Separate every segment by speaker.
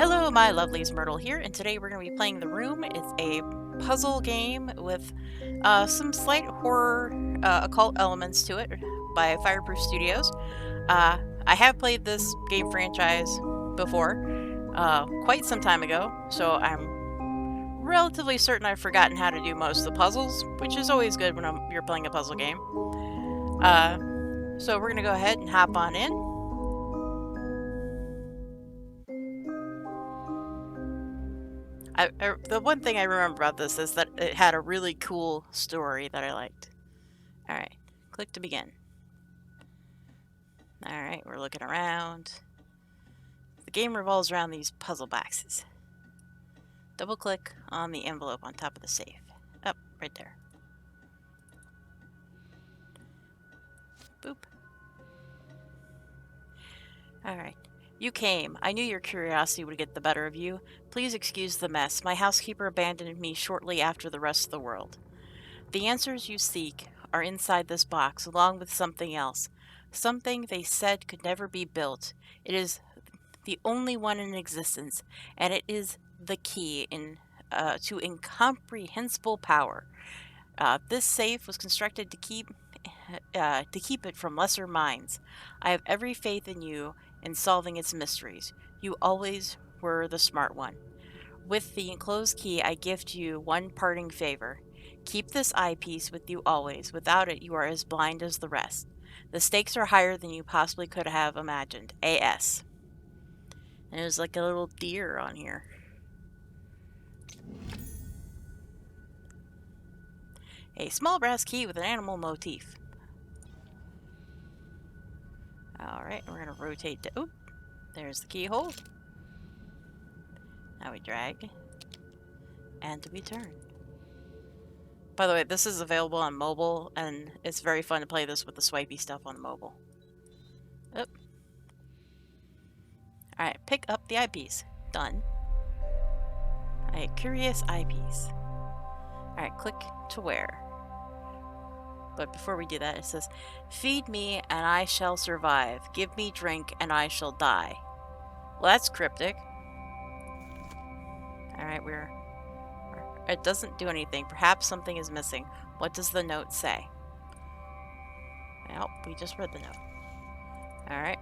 Speaker 1: Hello, my lovelies, Myrtle here, and today we're going to be playing The Room. It's a puzzle game with some slight horror occult elements to it by Fireproof Studios. I have played this game franchise before, quite some time ago, so I'm relatively certain I've forgotten how to do most of the puzzles, which is always good when you're playing a puzzle game. So we're going to go ahead and hop on in. The one thing I remember about this is that it had a really cool story that I liked. Alright, click to begin. Alright, we're looking around. The game revolves around these puzzle boxes. Double click on the envelope on top of the safe. Up, right there. Boop. Alright. You came. I knew your curiosity would get the better of you. Please excuse the mess. My housekeeper abandoned me shortly after the rest of the world. The answers you seek are inside this box, along with something else. Something they said could never be built. It is the only one in existence, and it is the key to incomprehensible power. This safe was constructed to keep it from lesser minds. I have every faith in you in solving its mysteries. You always were the smart one. With the enclosed key, I gift you one parting favor. Keep this eyepiece with you always. Without it, you are as blind as the rest. The stakes are higher than you possibly could have imagined. A.S. And it was like a little deer on here. A small brass key with an animal motif. Alright, we're going to rotate to... Oop, there's the keyhole. Now we drag. And we turn. By the way, this is available on mobile, and it's very fun to play this with the swipey stuff on the mobile. Oop. Alright, pick up the eyepiece. Done. Alright, curious eyepiece. Alright, click to where. But before we do that, it says, feed me and I shall survive. Give me drink and I shall die. Well, that's cryptic. Alright, it doesn't do anything. Perhaps something is missing. What does the note say? Well, we just read the note. Alright.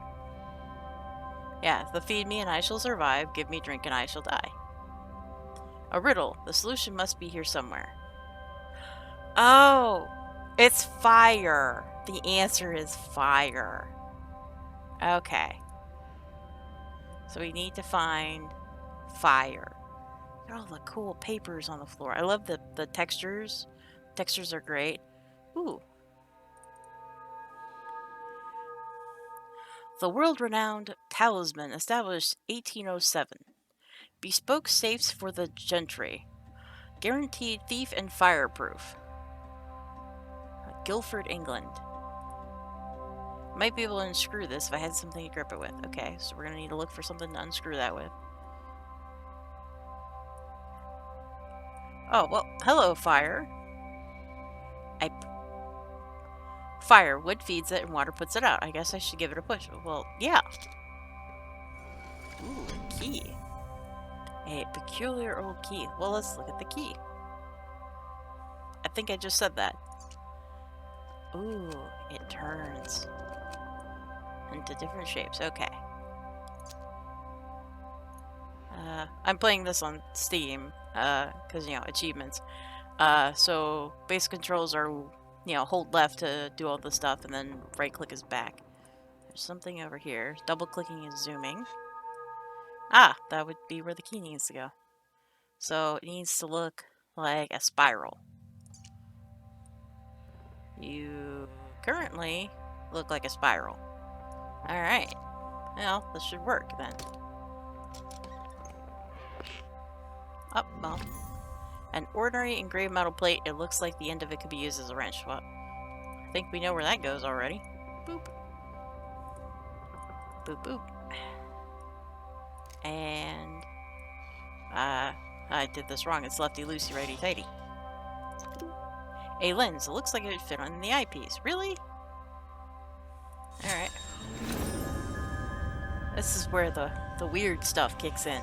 Speaker 1: Yeah, the feed me and I shall survive. Give me drink and I shall die. A riddle. The solution must be here somewhere. Oh! It's fire. The answer is fire. Okay. So we need to find fire. Look at all the cool papers on the floor. I love the textures. Textures are great. Ooh. The world-renowned Talisman, established 1807. Bespoke safes for the gentry. Guaranteed thief and fireproof. Guildford, England. Might be able to unscrew this if I had something to grip it with. Okay, so we're going to need to look for something to unscrew that with. Oh, well, hello, fire. Fire. Wood feeds it and water puts it out. I guess I should give it a push. Well, yeah. Ooh, key. A peculiar old key. Well, let's look at the key. I think I just said that. Ooh, it turns into different shapes. Okay. I'm playing this on Steam, because, you know, achievements. So basic controls are, you know, hold left to do all the stuff, and then right click is back. There's something over here. Double clicking is zooming. Ah, that would be where the key needs to go. So it needs to look like a spiral. You currently look like a spiral. Alright. Well, this should work then. Oh, well. An ordinary engraved metal plate. It looks like the end of it could be used as a wrench. Well, I think we know where that goes already. Boop. Boop, boop. And... I did this wrong. It's lefty-loosey, righty-tighty. A lens. It looks like it would fit on the eyepiece. Really? Alright. This is where the weird stuff kicks in.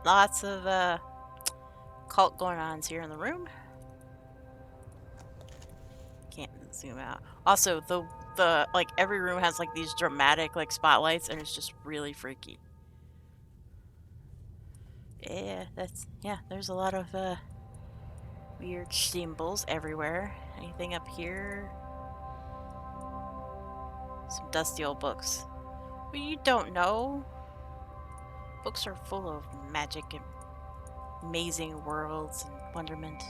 Speaker 1: lots of cult going on here in the room. Can't zoom out. Also, the like every room has like these dramatic like spotlights, and it's just really freaky. Yeah, there's a lot of weird symbols everywhere. Anything up here? Some dusty old books. Well, you don't know. Books are full of magic and amazing worlds and wonderment.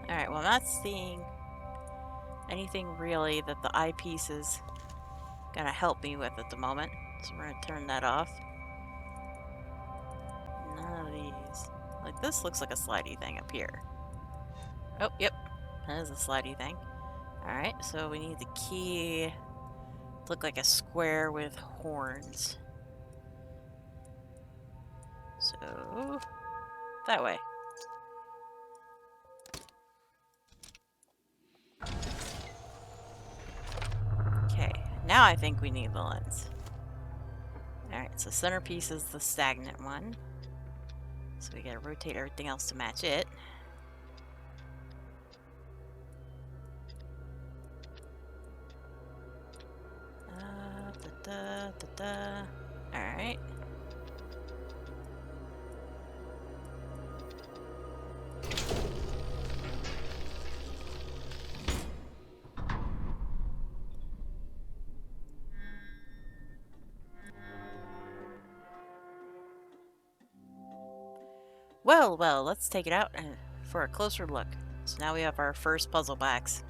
Speaker 1: Alright, well, I'm not seeing anything really that the eyepiece is gonna help me with at the moment. So we're gonna turn that off. None of these. Like, this looks like a slidey thing up here. Oh, yep. That is a slidey thing. Alright, so we need the key to look like a square with horns. So, that way. Okay, now I think we need the lens. Alright, so centerpiece is the stagnant one. So we gotta rotate everything else to match it. Alright. Well, well, let's take it out for a closer look. So now we have our first puzzle box.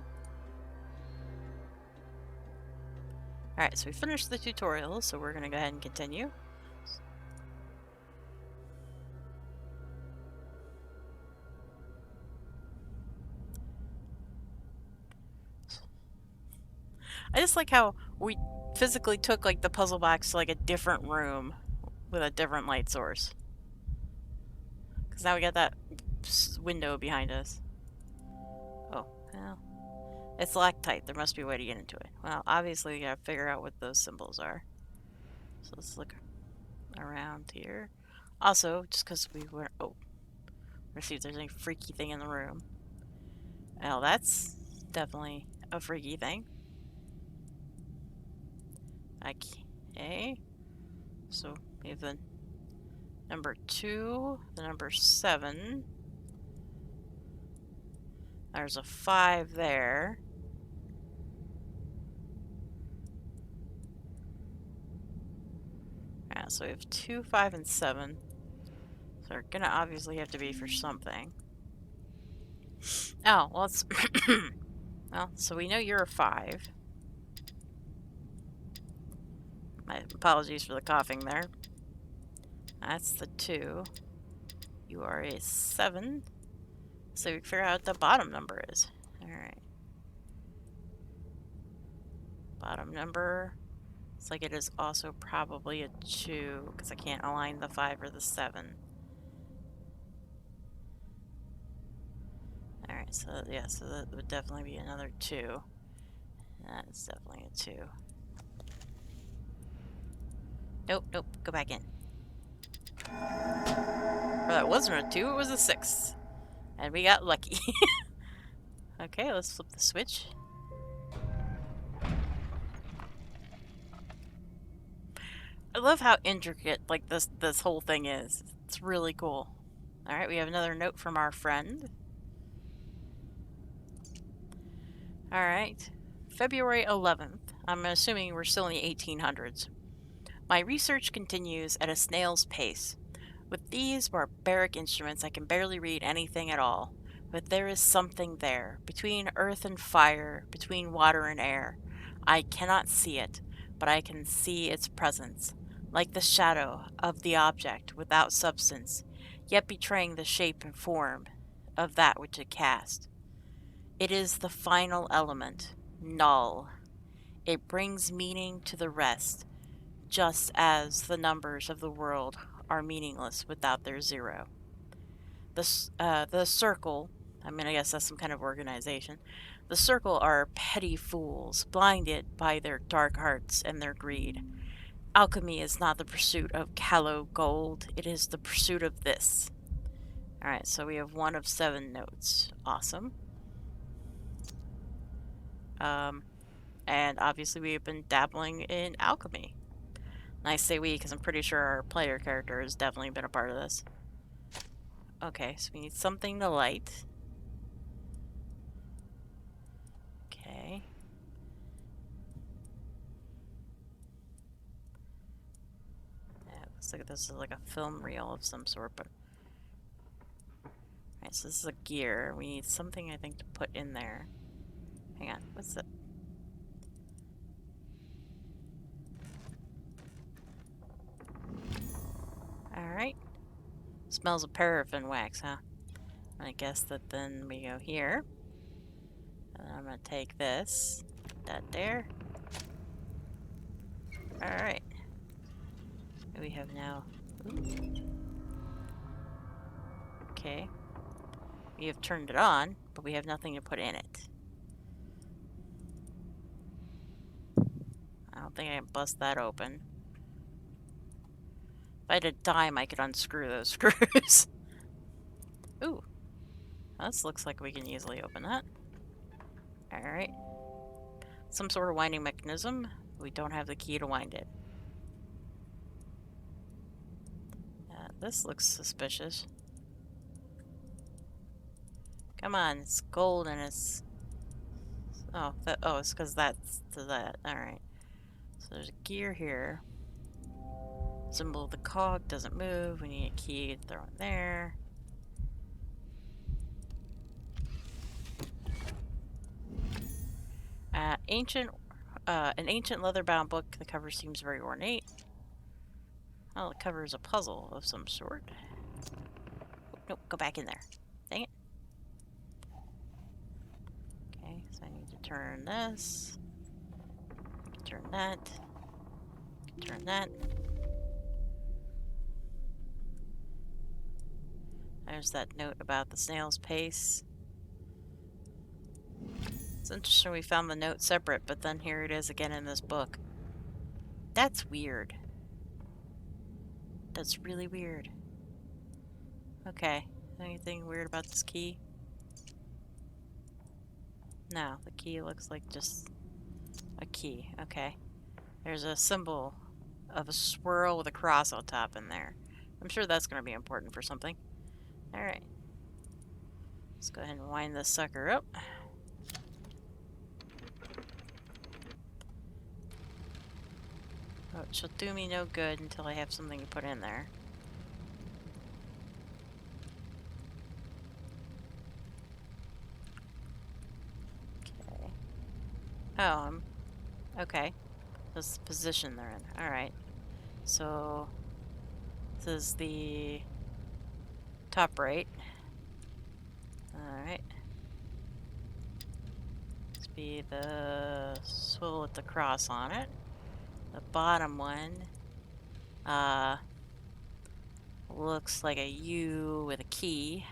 Speaker 1: Alright, so we finished the tutorial, so we're gonna go ahead and continue. I just like how we physically took like the puzzle box to like a different room with a different light source. Because now we got that window behind us. Oh, well. It's loctite. There must be a way to get into it. Well, obviously we gotta figure out what those symbols are. So let's look around here. Also, just because we were... Oh. Let's see if there's any freaky thing in the room. Well, that's definitely a freaky thing. Okay. So we have the number 2, the number 7. There's a 5 there. Yeah, so we have 2, 5, and 7. So they're gonna obviously have to be for something. Oh, well, it's... well, so we know you're a 5. My apologies for the coughing there. That's the 2. You are a 7. So we can figure out what the bottom number is. Alright. Bottom number. It's like it is also probably a 2, because I can't align the 5 or the 7. Alright, so yeah, so that would definitely be another 2. That is definitely a 2. Nope, nope, go back in. Or that wasn't a 2, it was a 6. And we got lucky. Okay, let's flip the switch. I love how intricate like this whole thing is. It's really cool. Alright, we have another note from our friend. Alright. February 11th. I'm assuming we're still in the 1800s. My research continues at a snail's pace. With these barbaric instruments, I can barely read anything at all. But there is something there, between earth and fire, between water and air. I cannot see it, but I can see its presence, like the shadow of the object without substance, yet betraying the shape and form of that which it cast. It is the final element, null. It brings meaning to the rest, just as the numbers of the world are meaningless without their zero. The circle, I mean, I guess that's some kind of organization. The circle are petty fools, blinded by their dark hearts and their greed. Alchemy is not the pursuit of callow gold, it is the pursuit of this. Alright, so we have 1 of 7 notes. Awesome. And obviously we have been dabbling in alchemy. And I say we because I'm pretty sure our player character has definitely been a part of this. Okay, so we need something to light. Okay. Yeah, looks like this is like a film reel of some sort, but... Alright, so this is a gear. We need something, I think, to put in there. Hang on, what's that? Alright. Smells of paraffin wax, huh? I guess that then we go here. And I'm gonna take this. Put that there. Alright. We have now... Okay. We have turned it on, but we have nothing to put in it. I don't think I can bust that open. If I had a dime, I could unscrew those screws. Ooh. This looks like we can easily open that. Alright. Some sort of winding mechanism. We don't have the key to wind it. This looks suspicious. Come on, it's gold and it's... Oh, it's because that's to that. Alright. So there's a gear here. Symbol of the cog doesn't move. We need a key to throw in there. An ancient leather-bound book. The cover seems very ornate. Oh, the cover is a puzzle of some sort. Oh, nope, go back in there. Dang it. Okay, so I need to turn this. Turn that. Turn that. There's that note about the snail's pace. It's interesting we found the note separate, but then here it is again in this book. That's weird. That's really weird. Okay. Anything weird about this key? No, the key looks like just a key. Okay. There's a symbol of a swirl with a cross on top in there. I'm sure that's going to be important for something. Alright. Let's go ahead and wind this sucker up. Oh, it shall do me no good until I have something to put in there. Okay. Oh, okay. That's the position they're in. Alright. So, this is the top right. Alright. This be the swivel with the cross on it. The bottom one, looks like a U with a key.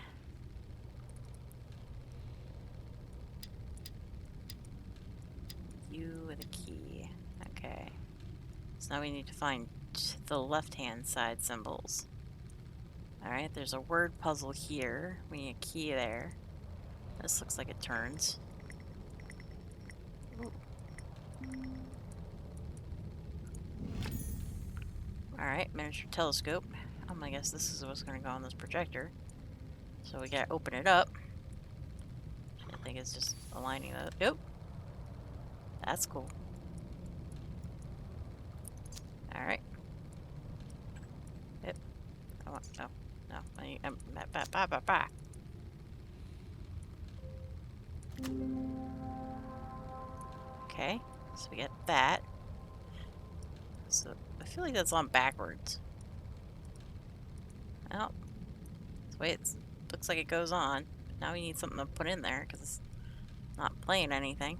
Speaker 1: U with a key. Okay. So now we need to find the left-hand side symbols. Alright, there's a word puzzle here. We need a key there. This looks like it turns. Ooh. Alright, miniature telescope. I guess this is what's going to go on this projector. So we gotta open it up. I think it's just aligning the... Oop! That's cool. Alright. Yep. Oh, no. No. Okay, so we get that. So I feel like that's on backwards. Well, the way it looks like it goes on. Now we need something to put in there because it's not playing anything.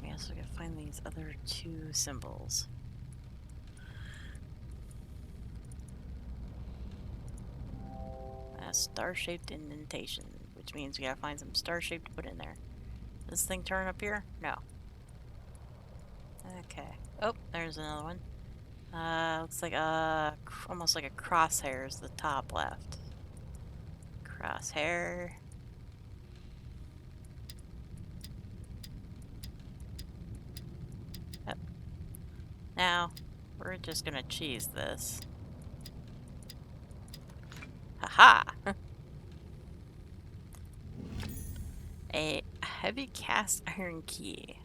Speaker 1: We also gotta find these other 2 symbols. A star-shaped indentation, which means we gotta find some star-shaped to put in there. Does this thing turn up here? No. Okay. Oh, there's another one. Looks like almost like a crosshair is the top left. Crosshair. Yep. Now, we're just gonna cheese this. Haha! A heavy cast iron key.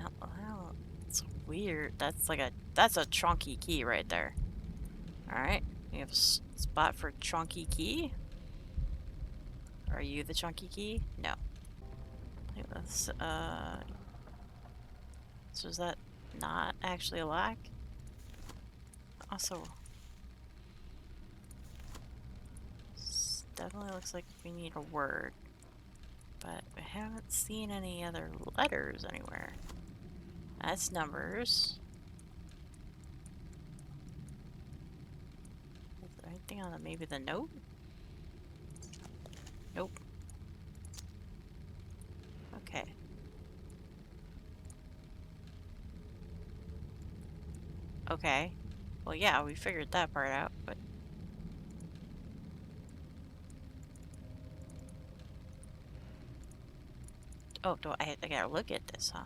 Speaker 1: Oh, it's weird. That's a chunky key right there. Alright, we have a spot for chunky key. Are you the chunky key? No. So is that not actually a lock? Also, definitely looks like we need a word, but we haven't seen any other letters anywhere. That's numbers. Is there anything on maybe the note? Nope. Okay. Okay. Well, yeah, we figured that part out, but... Oh, I gotta look at this, huh?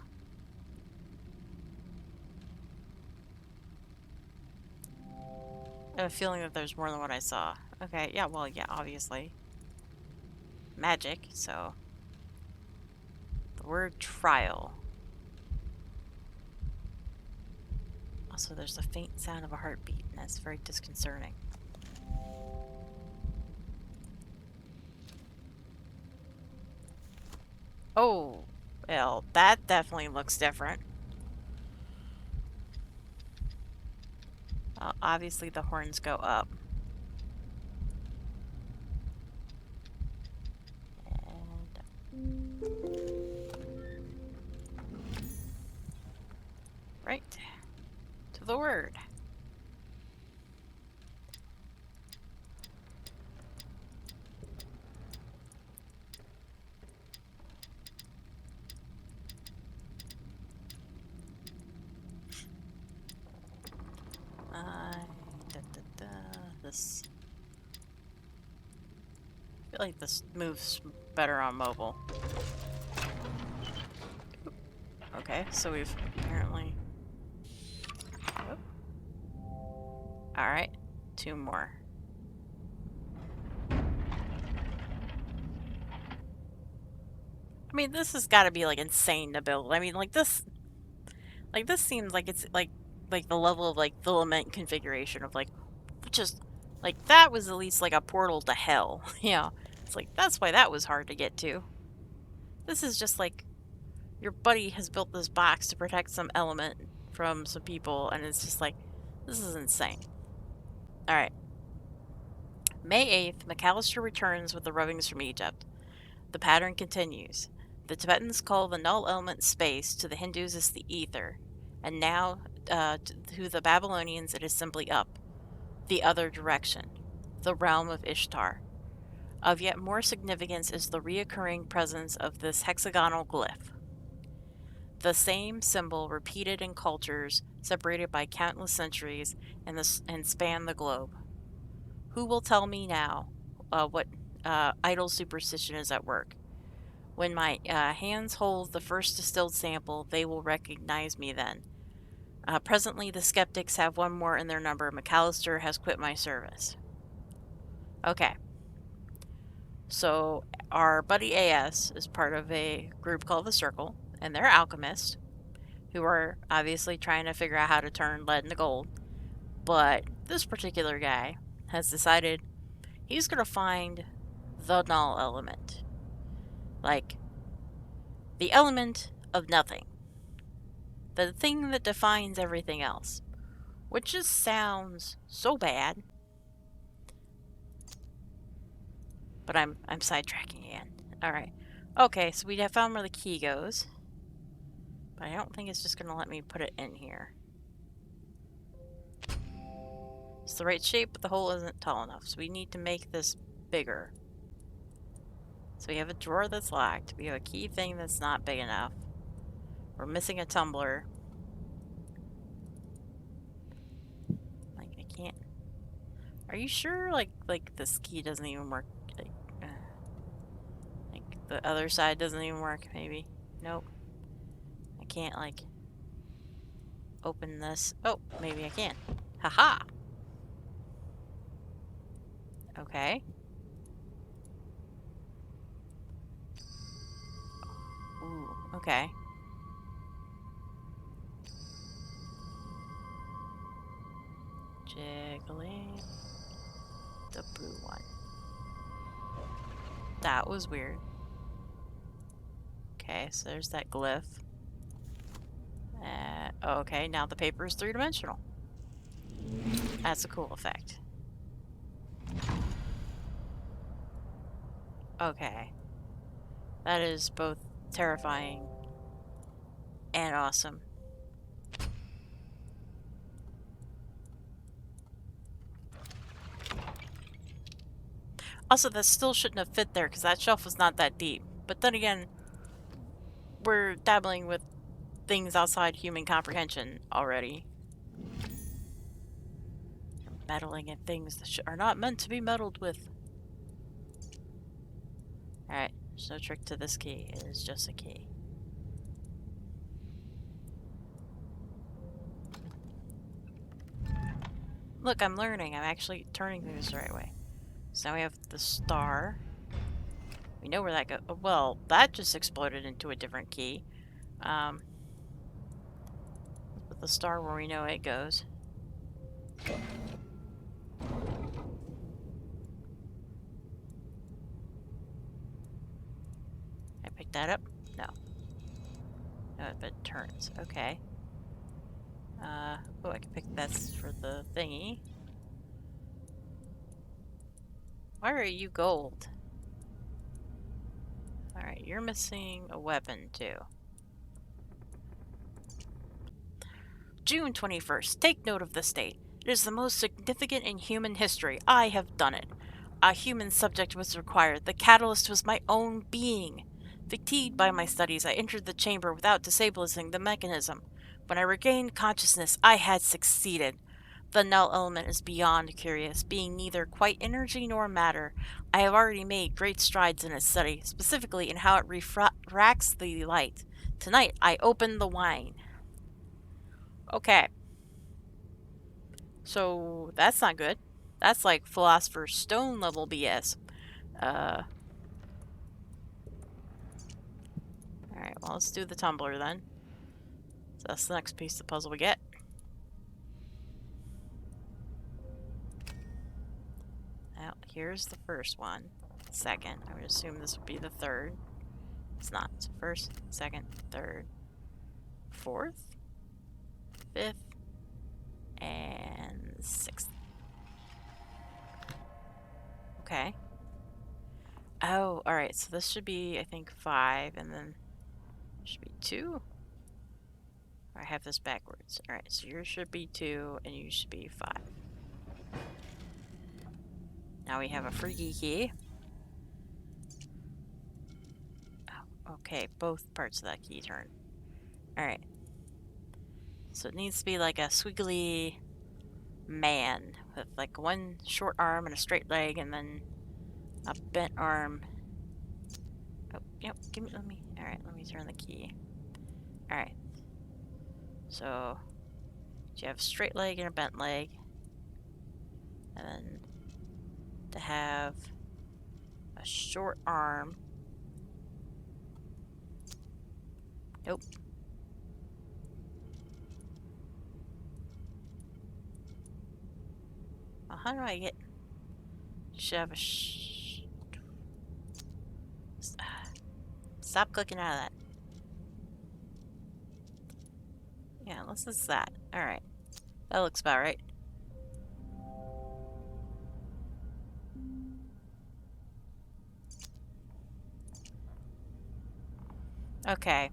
Speaker 1: I have a feeling that there's more than what I saw. Okay, yeah, well, yeah, obviously. Magic, so... The word trial. Also, there's the faint sound of a heartbeat, and that's very disconcerting. Oh, well, that definitely looks different. Obviously, the horns go up. And... right. To the word. This... I feel like this moves better on mobile. Okay, so we've apparently... Alright, 2 more. I mean, this has got to be, like, insane to build. I mean, like, this seems like it's, like the level of, like, filament configuration of, like, just, like, that was at least, like, a portal to hell. Yeah. It's like, that's why that was hard to get to. This is just, like, your buddy has built this box to protect some element from some people, and it's just like, this is insane. Alright. May 8th, McAllister returns with the rubbings from Egypt. The pattern continues. The Tibetans call the null element space, to the Hindus is the ether, and now to the Babylonians it is simply up, the other direction, the realm of Ishtar. Of yet more significance is the reoccurring presence of this hexagonal glyph. The same symbol repeated in cultures separated by countless centuries and span the globe. Who will tell me now what idle superstition is at work? When my hands hold the first distilled sample, they will recognize me then. Presently, the skeptics have one more in their number. McAllister has quit my service. Okay. So, our buddy AS is part of a group called The Circle, and they're alchemists who are obviously trying to figure out how to turn lead into gold. But this particular guy has decided he's going to find the null element. Like, the element of nothing. The thing that defines everything else. Which just sounds so bad. But I'm sidetracking again. Alright. Okay, so we have found where the key goes. But I don't think it's just going to let me put it in here. It's the right shape, but the hole isn't tall enough. So we need to make this bigger. So we have a drawer that's locked. We have a key thing that's not big enough. We're missing a tumbler. can't. Are you sure? Like this key doesn't even work. Like the other side doesn't even work. Maybe. Nope. I can't like open this. Oh, maybe I can. Haha. Okay. Ooh. Okay. Jiggling the blue one. That was weird. Okay, so there's that glyph. Okay, now the paper is three-dimensional. That's a cool effect. Okay. That is both terrifying and awesome. Also, that still shouldn't have fit there because that shelf was not that deep. But then again, we're dabbling with things outside human comprehension already. Meddling in things that are not meant to be meddled with. Alright, there's no trick to this key. It is just a key. Look, I'm learning. I'm actually turning things the right way. So now we have the star. We know where that goes. Well, that just exploded into a different key. Let's put the star where we know it goes. I pick that up? No. No, it turns. Okay. Oh, I can pick this for the thingy. Why are you gold? Alright, you're missing a weapon, too. June 21st. Take note of this date. It is the most significant in human history. I have done it. A human subject was required. The catalyst was my own being. Fatigued by my studies, I entered the chamber without disabling the mechanism. When I regained consciousness, I had succeeded. The null element is beyond curious, being neither quite energy nor matter. I have already made great strides in its study, specifically in how it refracts the light. Tonight, I open the wine. Okay. So, that's not good. That's like Philosopher's Stone level BS. Alright, well, let's do the tumbler then. So that's the next piece of the puzzle we get. Now, here's the first one. Second. I would assume this would be the third. It's not. It's first, second, third, fourth, fifth, and sixth. Okay. Oh, alright. So this should be, I think, 5, and then should be 2. I have this backwards. Alright, so yours should be 2, and you should be 5. Now we have a freaky key. Oh, okay, both parts of that key turn. Alright. So it needs to be like a squiggly man with like one short arm and a straight leg, and then a bent arm. Oh, yep, alright, let me turn the key. Alright. So, you have a straight leg and a bent leg. And then to have a short arm. Nope. Well, how do I get... Should have a Stop clicking out of that. Yeah, this is that. Alright. That looks about right. Okay.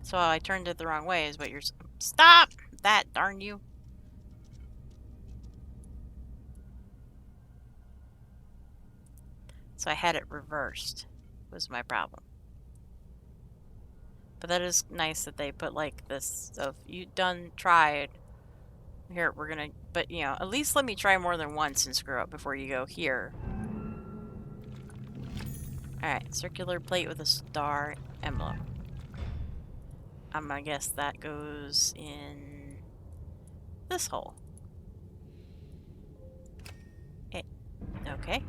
Speaker 1: So I turned it the wrong way is what you're... Stop that, darn you. So I had it reversed, was my problem. But that is nice that they put like this of you tried Here, we're gonna... But, you know, at least let me try more than once and screw up before you go here. Alright, circular plate with a star emblem. I'm gonna guess that goes in this hole. Okay.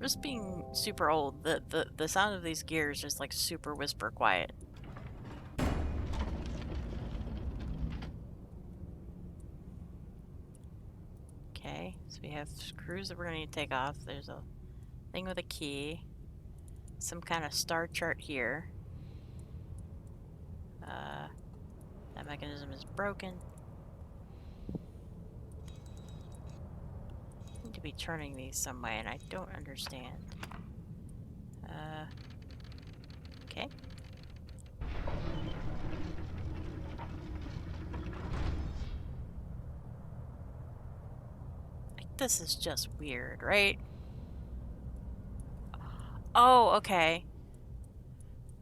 Speaker 1: Just being super old, the sound of these gears is like super whisper quiet. Okay, so we have screws that we're gonna need to take off. There's a thing with a key. Some kind of star chart here. That mechanism is broken. Need to be turning these some way, and I don't understand. Okay. This is just weird, right? Oh, okay.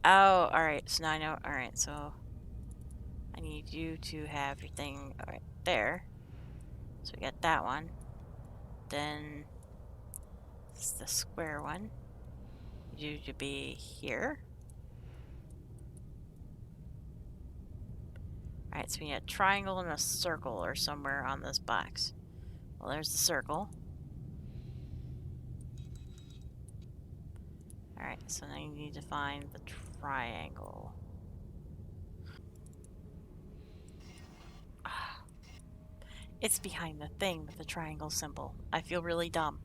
Speaker 1: Oh, alright, so now I know. Alright, so I need you to have your thing right there. So we got that one. Then this is the square one. You to be here. Alright, so we need a triangle and a circle or somewhere on this box. Well, there's the circle. Alright, so now you need to find the triangle. It's behind the thing with the triangle symbol. I feel really dumb.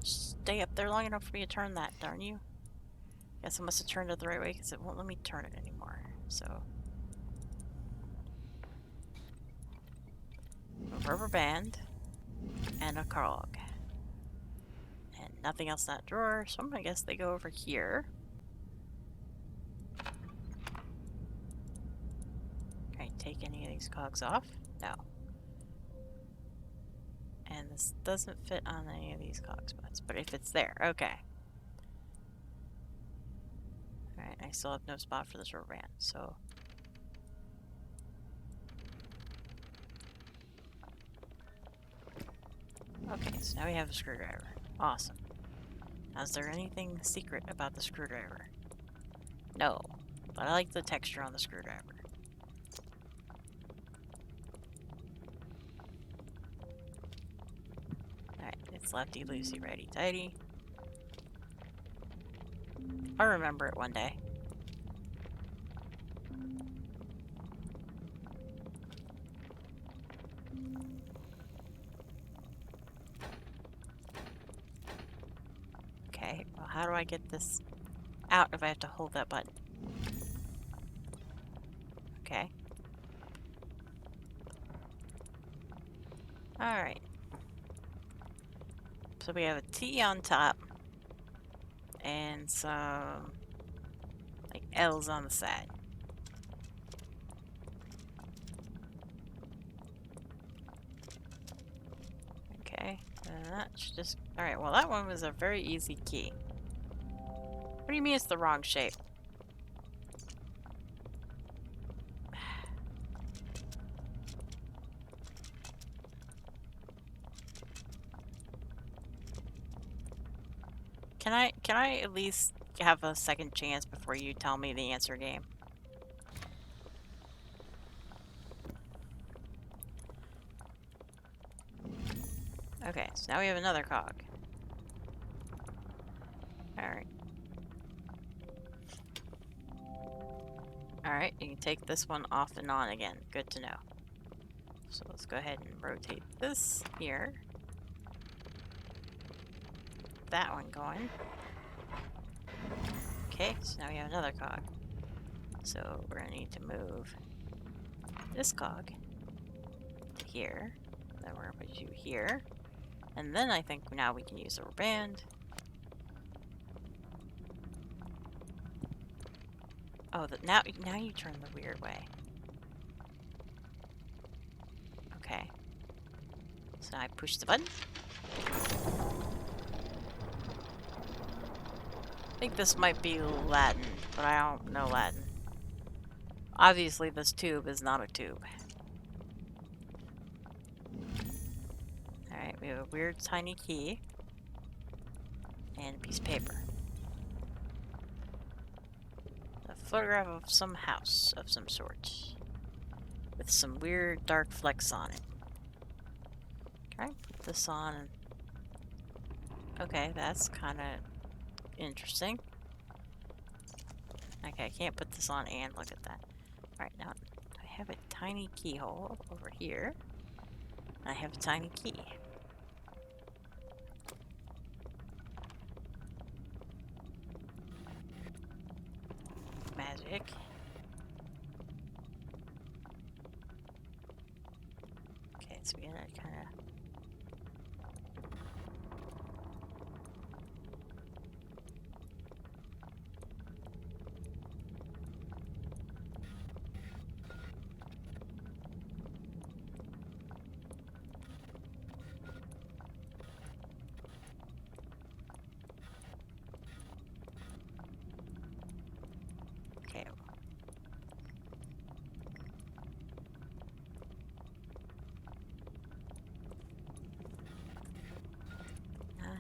Speaker 1: Stay up there long enough for me to turn that, darn you. Guess I must have turned it the right way because it won't let me turn it anymore. So, a rubber band and a cog. And nothing else in that drawer, so I'm gonna guess they go over here. Can I take any of these cogs off? No. And this doesn't fit on any of these cog spots, but if it's there, okay. Alright, I still have no spot for this rubber band, so... Okay, so now we have a screwdriver. Awesome. Now, is there anything secret about the screwdriver? No, but I like the texture on the screwdriver. Alright, it's lefty loosey, righty tighty. I'll remember it one day. Okay, well, how do I get this out if I have to hold that button? Okay. Alright. So we have a T on top. And some... like L's on the side. Okay. And that should just... Alright, well that one was a very easy key. What do you mean it's the wrong shape? Can I at least have a second chance before you tell me the answer, game? Okay, so now we have another cog. Alright. Alright, you can take this one off and on again. Good to know. So let's go ahead and rotate this here. That one going. Okay, so now we have another cog. So we're gonna need to move this cog to here. Then we're gonna put you here. And then I think now we can use the rubber band. Oh, now you turn the weird way. Okay. So I push the button. I think this might be Latin, but I don't know Latin. Obviously, this tube is not a tube. Alright, we have a weird tiny key. And a piece of paper. A photograph of some house of some sort. With some weird dark flecks on it. Can I put this on? Okay, that's kind of interesting. Okay, I can't put this on and look at that. Alright, now I have a tiny keyhole over here. I have a tiny key. Magic. Okay, so we gotta kind of... Okay.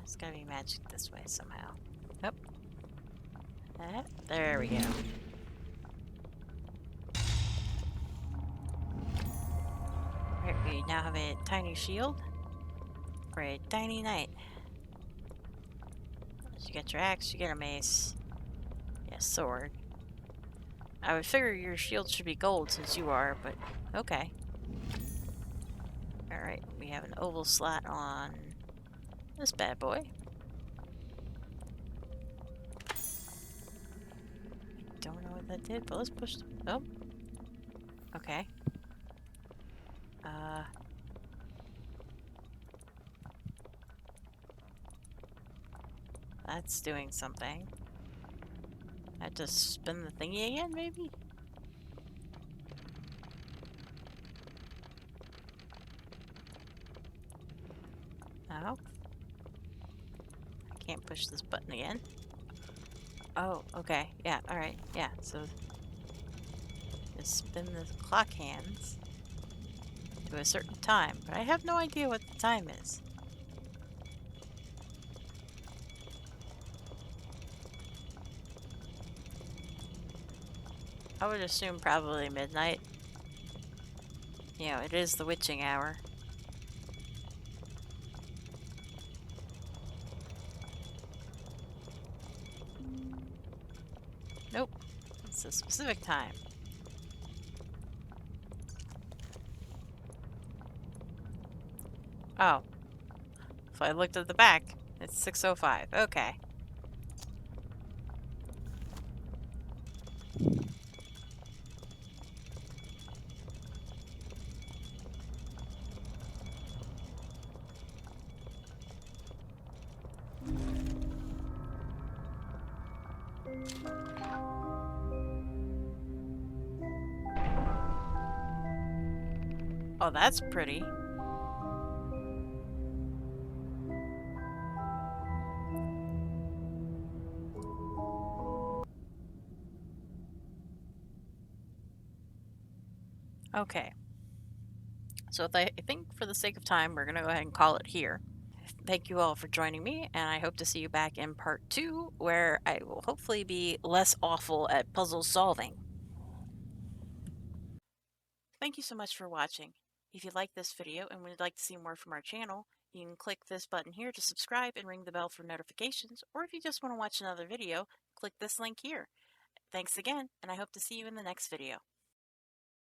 Speaker 1: It's gotta be magic this way somehow. Nope. There we go. Right, we now have a tiny shield for a tiny knight. You get your axe, you get a mace. Yeah, sword. I would figure your shield should be gold since you are, but okay. Alright, we have an oval slot on this bad boy. Don't know what that did, but let's push. Oh. Okay. That's doing something. I have to spin the thingy again, maybe? Oh. I can't push this button again. Oh, okay. Yeah, alright. Yeah, so just spin the clock hands to a certain time, but I have no idea what the time is. I would assume probably midnight. You know, it is the witching hour. Nope. It's a specific time. Oh. If I looked at the back, it's 6:05. Okay. Oh, that's pretty. Okay. So I think for the sake of time, we're going to go ahead and call it here. Thank you all for joining me, and I hope to see you back in part 2, where I will hopefully be less awful at puzzle solving. Thank you so much for watching. If you like this video and would like to see more from our channel, you can click this button here to subscribe and ring the bell for notifications, or if you just want to watch another video, click this link here. Thanks again, and I hope to see you in the next video.